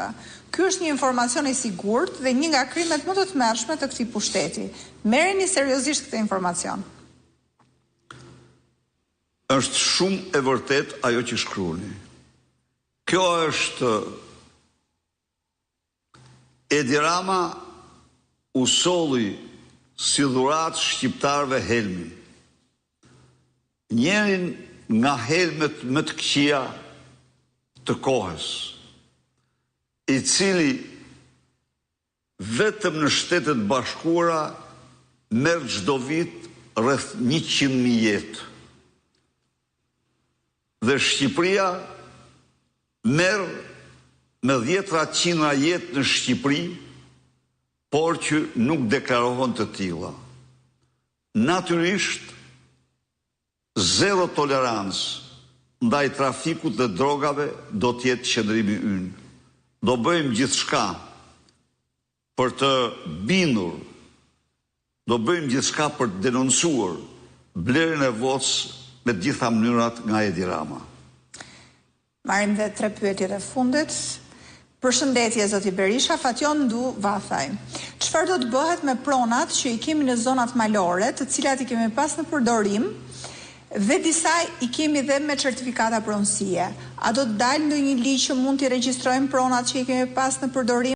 pronave. Ky është një informacion i sigurt dhe një nga krimet më të tmerrshme të këtij pushteti. Merreni seriozisht këtë informacion. Është shumë e vërtet ajo që shkruani. Kjo është Edi Rama u solli si dhuratë shqiptarëve helmin. Njërin nga helmet më të këqija të kohës, i cili vetëm në Shtetet Bashkuara merr çdo vit rreth 100.000 jetë. Dhe Shqipëria merr me 10 jetë në Shqipëri, por që nuk deklarohen të tilla. Natyrisht, zero tolerancë ndaj trafikut dhe drogave do të jetë qëndrimi ynë. Do bëjmë gjithçka për të bindur, do bëjmë gjithçka për të denoncuar blerjen e votës me të gjitha mënyrat nga Edi Rama. Marrim dhe 3 pyetjet e fundit. Përshëndetje, zoti Berisha, Fatjon Ndu Vathaj. Çfarë do të bëhet me pronat që i kemi në zonat malore, të cilat i kemi pas në përdorim, dhe disa i kemi dhe me certifikata pronësie? A do të dalë ndonjë ligj që mund t'i regjistrojmë pronat që i kemi pas në përdorim?